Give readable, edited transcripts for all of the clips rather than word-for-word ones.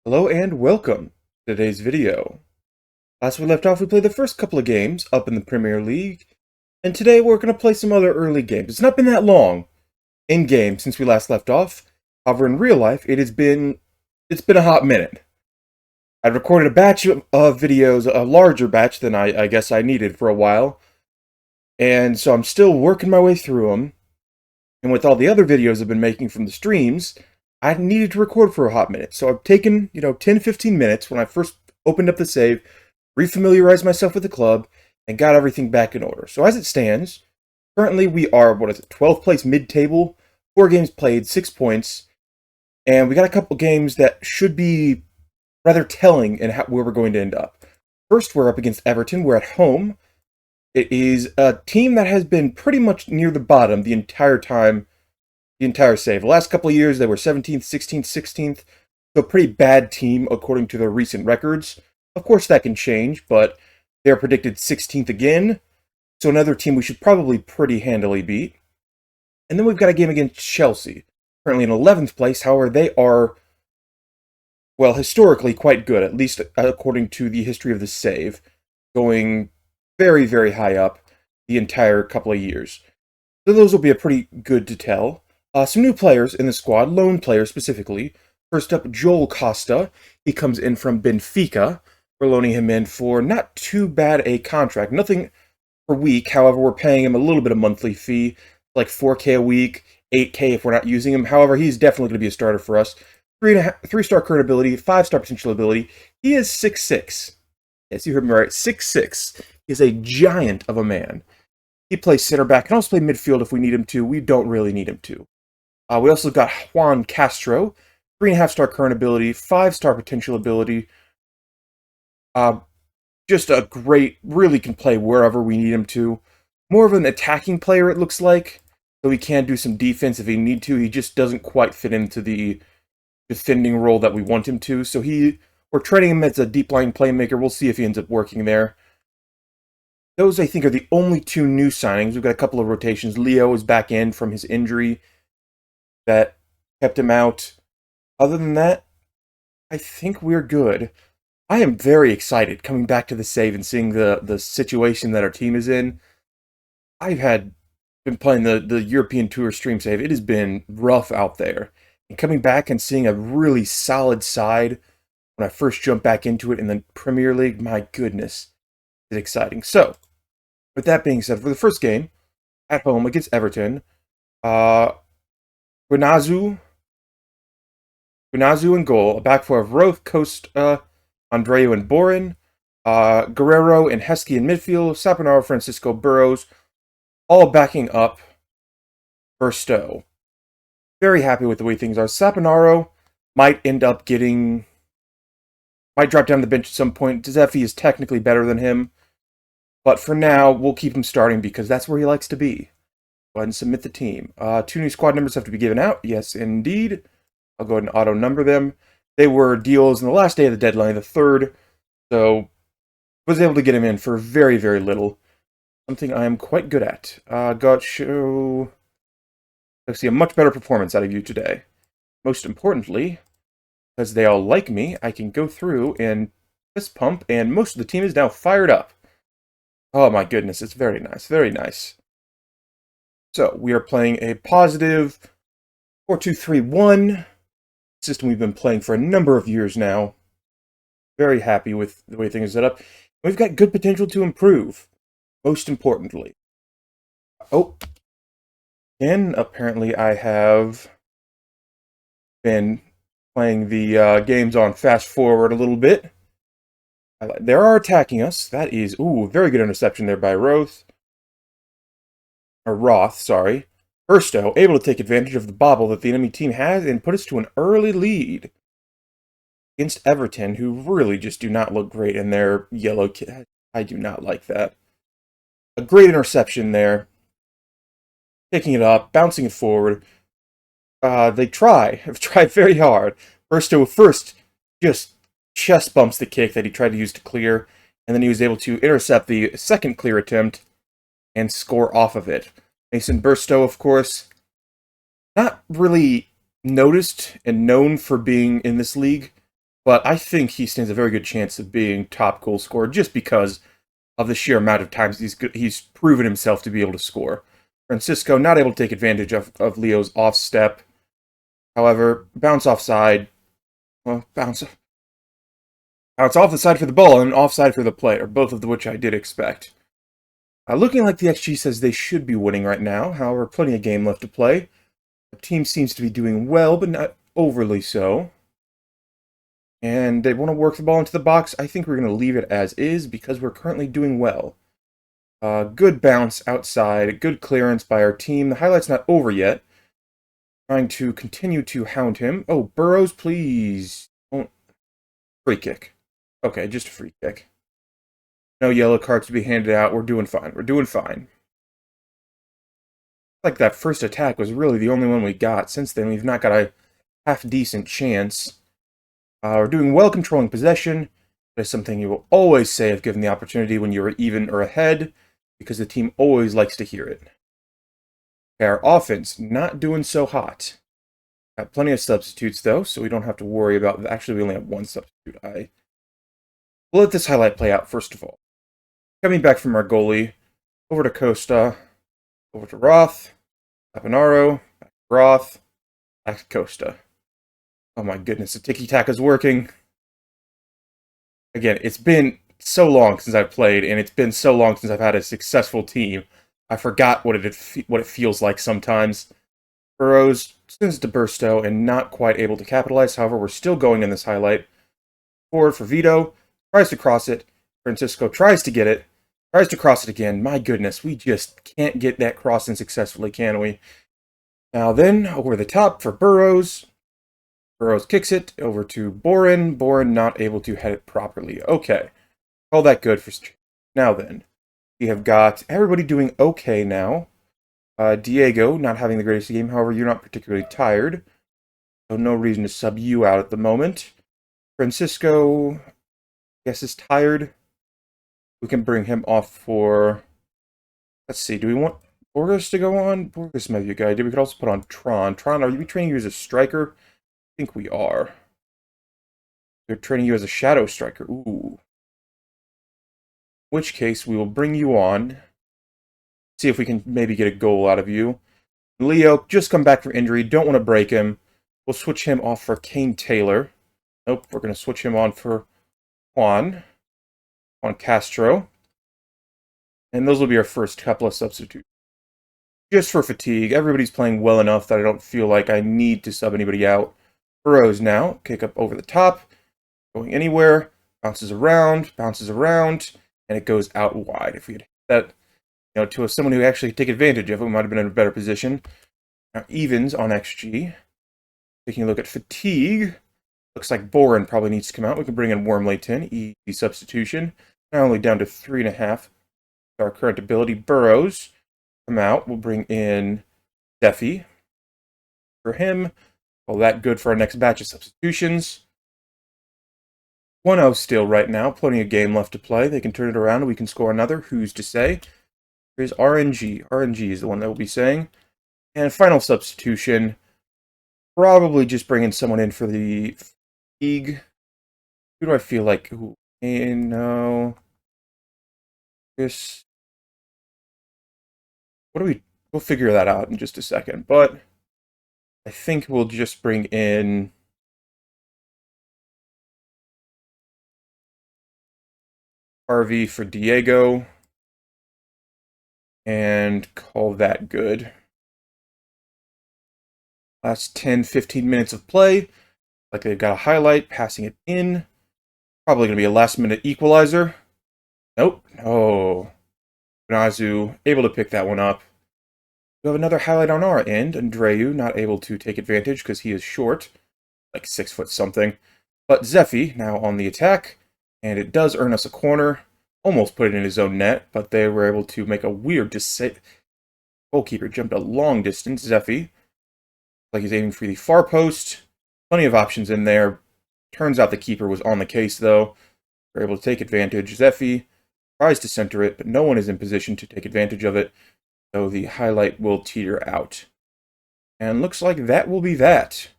Hello and welcome to today's video. Last we left off, we played the first couple of games up in the Premier League, and today we're going to play some other early games. It's not been that long in-game since we last left off. However, in real life, it's been a hot minute. I recorded a batch of videos, a larger batch than I guess I needed for a while, and so I'm still working my way through them. And with all the other videos I've been making from the streams, I needed to record for a hot minute. So I've taken, 10, 15 minutes when I first opened up the save, refamiliarized myself with the club, and got everything back in order. So as it stands, currently we are, 12th place mid-table, 4 games played, 6 points, and we got a couple games that should be rather telling in where we're going to end up. First, we're up against Everton. We're at home. It is a team that has been pretty much near the bottom the entire time, the entire save. The last couple of years, they were 17th, 16th, 16th. So a pretty bad team according to their recent records. Of course, that can change, but they're predicted 16th again. So another team we should probably pretty handily beat. And then we've got a game against Chelsea. Currently in 11th place. However, they are, well, historically quite good, at least according to the history of the save. Going very, very high up the entire couple of years. So those will be a pretty good to tell. Some new players in the squad, lone players specifically. First up, Joel Costa. He comes in from Benfica. We're loaning him in for not too bad a contract. Nothing per week. However, we're paying him a little bit of monthly fee, like 4K a week, 8K if we're not using him. However, he's definitely going to be a starter for us. 3-star current ability, 5-star potential ability. He is 6'6". Yes, you heard me right. 6'6". He's a giant of a man. He plays center back, can also play midfield if we need him to. We don't really need him to. We also got Juan Castro, 3.5-star current ability, 5-star potential ability. Just a great, really can play wherever we need him to. More of an attacking player, it looks like. So he can do some defense if he need to. He just doesn't quite fit into the defending role that we want him to. So we're training him as a deep line playmaker. We'll see if he ends up working there. Those, I think, are the only 2 new signings. We've got a couple of rotations. Leo is back in from his injury that kept him out. Other than that, I think we're good. I am very excited coming back to the save and seeing the situation that our team is in. Been playing the European Tour stream save. It has been rough out there. And coming back and seeing a really solid side when I first jumped back into it in the Premier League, my goodness, it's exciting. So, with that being said, for the first game, at home against Everton, Guinazu in goal, a back four of Roth, Costa, Andreu, and Borin, Guerrero and Heskey in midfield, Saponaro, Francisco, Burrows, all backing up Burstow. Very happy with the way things are. Saponaro might drop down the bench at some point. Dzeffi is technically better than him, but for now, we'll keep him starting because that's where he likes to be. Go ahead and submit the team. 2 new squad numbers have to be given out. Yes, indeed. I'll go ahead and auto-number them. They were deals on the last day of the deadline, the 3rd, so was able to get him in for very, very little. Something I am quite good at. Let's see a much better performance out of you today. Most importantly, because they all like me, I can go through and fist pump, and most of the team is now fired up. Oh my goodness, it's very nice, very nice. So, we are playing a positive 4-2-3-1 system we've been playing for a number of years now. Very happy with the way things are set up. We've got good potential to improve, most importantly. Oh, and apparently I have been playing the games on fast forward a little bit. They are attacking us. That is, very good interception there by Roth, sorry. Burstow, able to take advantage of the bobble that the enemy team has and put us to an early lead against Everton, who really just do not look great in their yellow kit. I do not like that. A great interception there. Picking it up, bouncing it forward. Have tried very hard. Burstow first just chest bumps the kick that he tried to use to clear, and then he was able to intercept the second clear attempt and score off of it. Mason Burstow, of course, not really noticed and known for being in this league but I think he stands a very good chance of being top goal scorer just because of the sheer amount of times he's proven himself to be able to score. Francisco not able to take advantage of Leo's off step. However, bounce offside. Well, bounce off the side for the ball and offside for the player, both of which I did expect. Looking like the XG says they should be winning right now. However, plenty of game left to play. The team seems to be doing well, but not overly so. And they want to work the ball into the box. I think we're going to leave it as is because we're currently doing well. Good bounce outside, good clearance by our team. The highlight's not over yet. Trying to continue to hound him. Oh, Burrows, please. Free kick. Okay, just a free kick. No yellow cards to be handed out. We're doing fine. We're doing fine. Like that first attack was really the only one we got. Since then, we've not got a half-decent chance. We're doing well controlling possession. That is something you will always say if given the opportunity when you're even or ahead, because the team always likes to hear it. Okay, our offense, not doing so hot. Got plenty of substitutes, though, so we don't have to worry about... Actually, we only have one substitute. We'll let this highlight play out, first of all. Coming back from our goalie, over to Costa, over to Roth, Papanaro, back to Roth, back to Costa. Oh my goodness, the tiki-taka is working. Again, it's been so long since I've played, and it's been so long since I've had a successful team. I forgot what it feels like sometimes. Burrows sends to Bursto and not quite able to capitalize. However, we're still going in this highlight. Forward for Vito. Tries to cross it. Francisco tries to get it. Tries to cross it again. My goodness, we just can't get that cross in successfully, can we? Now then, over the top for Burrows. Burrows kicks it over to Boren. Boren not able to head it properly. Okay. All that good for... Now then, we have got everybody doing okay now. Diego not having the greatest game. However, you're not particularly tired. So no reason to sub you out at the moment. Francisco, I guess, is tired. We can bring him off for... Let's see, do we want Borges to go on? Borges might be a good idea. We could also put on Tron. Tron, are we training you as a striker? I think we are. They're training you as a shadow striker. Ooh. In which case, we will bring you on. See if we can maybe get a goal out of you. Leo, just come back from injury. Don't want to break him. We'll switch him off for Kane Taylor. Nope, we're going to switch him on for Juan Castro. And those will be our first couple of substitutes. Just for fatigue, everybody's playing well enough that I don't feel like I need to sub anybody out. Burrows now, kick up over the top, going anywhere, bounces around, and it goes out wide. If we had hit that, to someone who actually could take advantage of it, we might have been in a better position. Now, evens on XG. Taking a look at fatigue. Looks like Boren probably needs to come out. We can bring in Wormleyton, easy substitution. Now only down to 3.5. Our current ability, Burrows, come out. We'll bring in Steffi for him. All that good for our next batch of substitutions. 1-0 still right now. Plenty of game left to play. They can turn it around and we can score another. Who's to say? Here's RNG. RNG is the one that we'll be saying. And final substitution. Probably just bringing someone in for the fatigue. Who do I feel like? Ooh, no. This. We'll figure that out in just a second. But I think we'll just bring in Harvey for Diego. And call that good. Last 10-15 minutes of play. Like they've got a highlight, passing it in. Probably going to be a last-minute equalizer. Nope. Oh. Nazu able to pick that one up. We have another highlight on our end. Andreu not able to take advantage because he is short. Like 6 foot something. But Zeffy now on the attack. And it does earn us a corner. Almost put it in his own net, but they were able to make a weird goalkeeper jumped a long distance. Zeffy. Like he's aiming for the far post. Plenty of options in there. Turns out the keeper was on the case, though. We're able to take advantage. Zeffy tries to center it, but no one is in position to take advantage of it. So the highlight will teeter out. And looks like that will be that.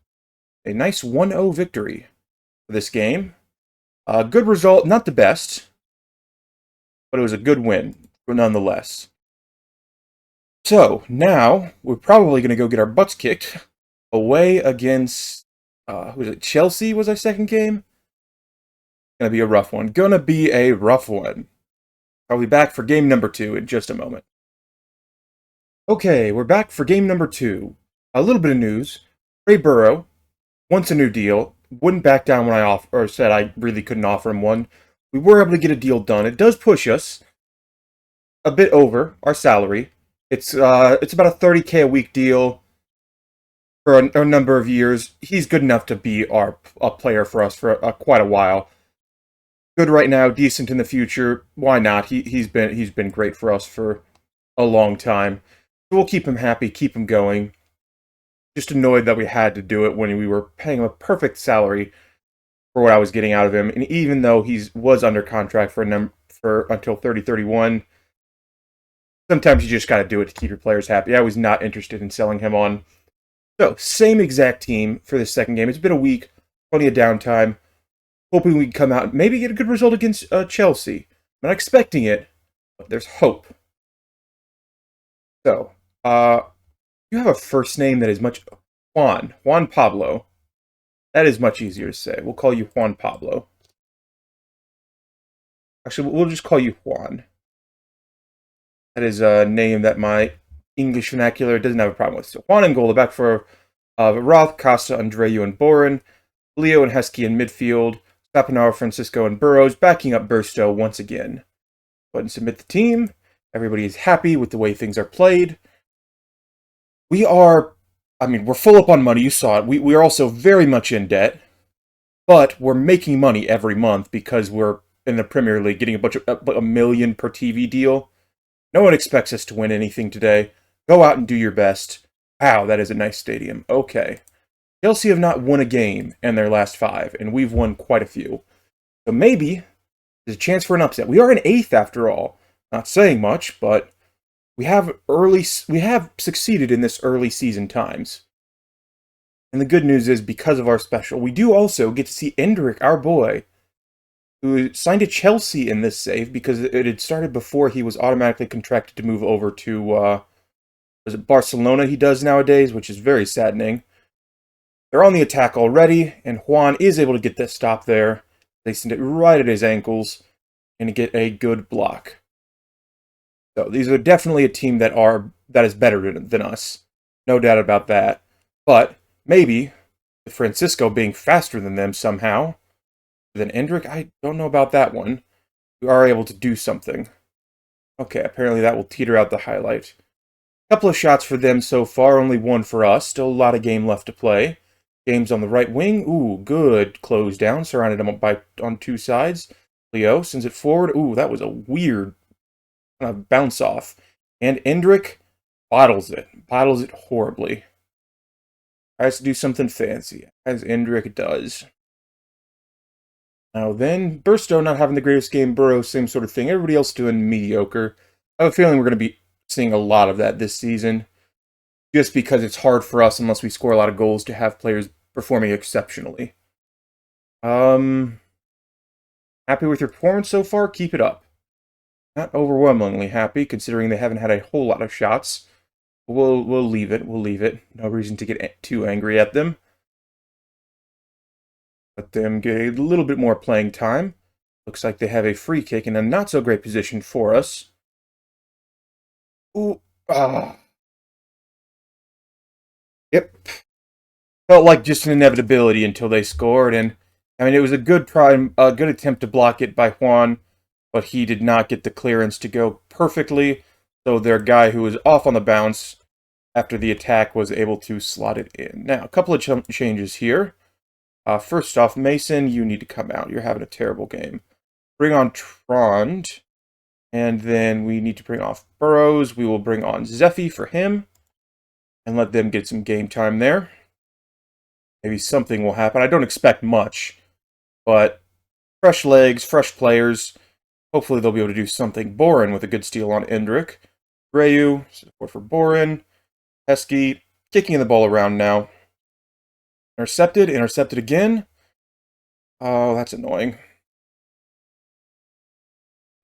A nice 1-0 victory for for this game. Good result, not the best, but it was a good win nonetheless. So now we're probably going to go get our butts kicked away against who was it? Chelsea was our second game. Gonna be a rough one. Gonna be a rough one. I'll be back for game number 2 in just a moment. Okay, we're back for game number 2. A little bit of news. Ray Burrow wants a new deal. Wouldn't back down when I said I really couldn't offer him one. We were able to get a deal done. It does push us a bit over our salary. It's about a $30K a week deal for a number of years. He's good enough to be a player for us for quite a while. Good right now, decent in the future. Why not? He's been great for us for a long time. So we'll keep him happy, keep him going. Just annoyed that we had to do it when we were paying him a perfect salary for what I was getting out of him. And even though he was under contract for until 30-31, sometimes you just got to do it to keep your players happy. I was not interested in selling him on. So, same exact team for the second game. It's been a week, plenty of downtime. Hoping we can come out and maybe get a good result against Chelsea. I'm not expecting it, but there's hope. So, you have a first name that is much... Juan Pablo. That is much easier to say. We'll call you Juan Pablo. Actually, we'll just call you Juan. That is a name that my English vernacular doesn't have a problem with. So, Juan and goal, back for Roth, Costa, Andreu, and Boren. Leo and Heskey in midfield. Sapinaro, Francisco, and Burrows backing up Burstow once again. Go ahead and submit the team. Everybody is happy with the way things are played. We're full up on money, you saw it. We are also very much in debt, but we're making money every month because we're in the Premier League getting a million per TV deal. No one expects us to win anything today. Go out and do your best. Wow, that is a nice stadium. Okay. Chelsea have not won a game in their last 5, and we've won quite a few. So maybe there's a chance for an upset. We are in 8th after all. Not saying much, but we have succeeded in this early season times. And the good news is, because of our special, we do also get to see Endrick, our boy, who signed to Chelsea in this save because it had started before he was automatically contracted to move over to was it Barcelona he does nowadays, which is very saddening. They're on the attack already, and Juan is able to get that stop there. They send it right at his ankles and get a good block. So these are definitely a team that is better than us. No doubt about that. But maybe with Francisco being faster than them somehow, than Endrick, I don't know about that one. We are able to do something. Okay, apparently that will teeter out the highlight. Couple of shots for them so far, only one for us. Still a lot of game left to play. James on the right wing. Ooh, good close down. Surrounded him on 2 sides. Leo sends it forward. Ooh, that was a weird kind of bounce off. And Endrick bottles it. Bottles it horribly. Tries to do something fancy, as Endrick does. Now then, Burstow not having the greatest game. Burrow, same sort of thing. Everybody else doing mediocre. I have a feeling we're going to be seeing a lot of that this season. Just because it's hard for us, unless we score a lot of goals, to have players performing exceptionally. Happy with your performance so far? Keep it up. Not overwhelmingly happy, considering they haven't had a whole lot of shots. We'll leave it. We'll leave it. No reason to get too angry at them. Let them get a little bit more playing time. Looks like they have a free kick in a not-so-great position for us. Ooh, Yep. Felt like just an inevitability until they scored, and it was a good attempt to block it by Juan, but he did not get the clearance to go perfectly, so their guy who was off on the bounce after the attack was able to slot it in. Now, a couple of changes here. First off, Mason, you need to come out. You're having a terrible game. Bring on Trond, and then we need to bring off Burrows. We will bring on Zeffy for him, and let them get some game time there. Maybe something will happen. I don't expect much, but fresh legs, fresh players. Hopefully they'll be able to do something. Boren with a good steal on Endrick. Greyu, support for Boren. Heskey, kicking the ball around now. Intercepted again. Oh, that's annoying.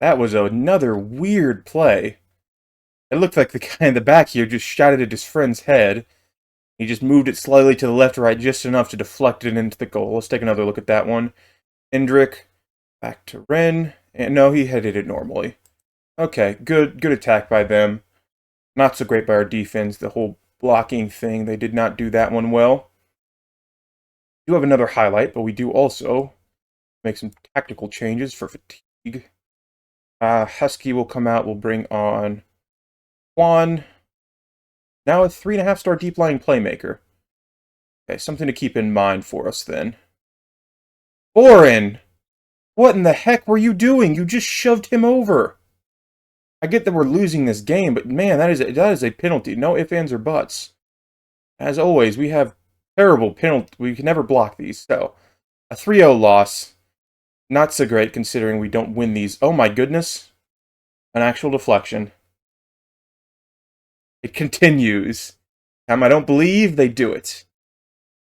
That was another weird play. It looked like the guy in the back here just shot it at his friend's head. He just moved it slightly to the left or right just enough to deflect it into the goal. Let's take another look at that one. Hendrick, back to Ren. And no, he headed it normally. Okay, good attack by them. Not so great by our defense. The whole blocking thing, they did not do that one well. We do have another highlight, but we do also make some tactical changes for fatigue. Husky will come out. We'll bring on Juan. Now a 3.5-star deep lying playmaker. Okay, something to keep in mind for us then. Oren! What in the heck were you doing? You just shoved him over. I get that we're losing this game, but man, that is a penalty. No ifs, ands, or buts. As always, we have terrible penalty. We can never block these. So, a 3-0 loss. Not so great considering we don't win these. Oh my goodness. An actual deflection. It continues. I don't believe they do it.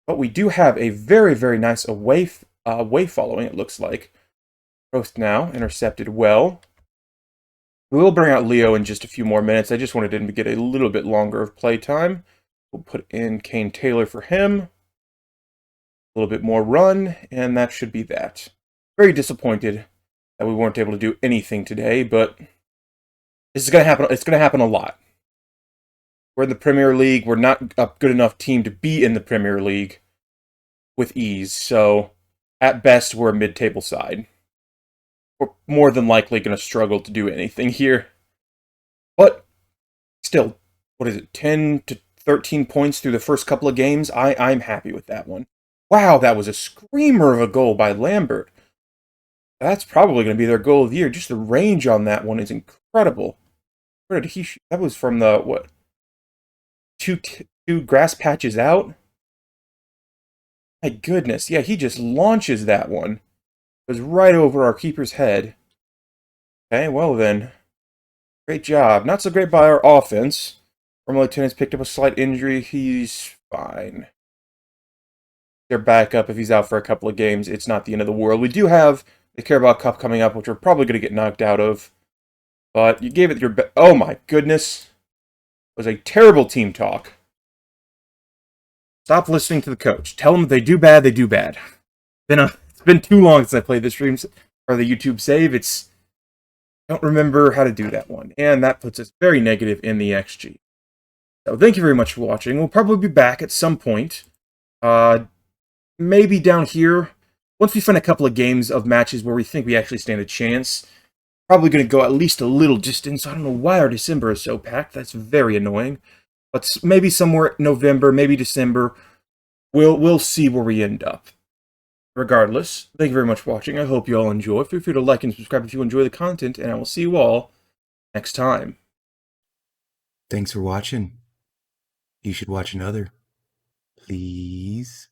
But we do have a very, very nice away following, it looks like. Prost now, intercepted well. We will bring out Leo in just a few more minutes. I just wanted him to get a little bit longer of play time. We'll put in Kane Taylor for him. A little bit more run, and that should be that. Very disappointed that we weren't able to do anything today, but this is going to happen. It's going to happen a lot. We're in the Premier League. We're not a good enough team to be in the Premier League with ease, so at best, we're a mid-table side. We're more than likely going to struggle to do anything here. But still, what is it, 10 to 13 points through the first couple of games? I'm happy with that one. Wow, that was a screamer of a goal by Lambert. That's probably going to be their goal of the year. Just the range on that one is incredible. Where did he shoot? That was from the, what? Two grass patches out? My goodness. Yeah, he just launches that one. It was right over our keeper's head. Okay, well then. Great job. Not so great by our offense. Former Lieutenant's picked up a slight injury. He's fine. They're back up if he's out for a couple of games. It's not the end of the world. We do have the Carabao Cup coming up, which we're probably going to get knocked out of. But you gave it your best. Oh my goodness. It was a terrible team talk. Stop listening to the coach. Tell them if they do bad, they do bad. It's been too long since I played the streams or the YouTube save. I don't remember how to do that one. And that puts us very negative in the XG. So thank you very much for watching. We'll probably be back at some point. Maybe down here. Once we find a couple of games of matches where we think we actually stand a chance. Probably going to go at least a little distance. I don't know why our December is so packed. That's very annoying. But maybe somewhere November, maybe December. We'll see where we end up. Regardless, thank you very much for watching. I hope you all enjoy. Feel free to like and subscribe if you enjoy the content, and I will see you all next time. Thanks for watching. You should watch another. Please.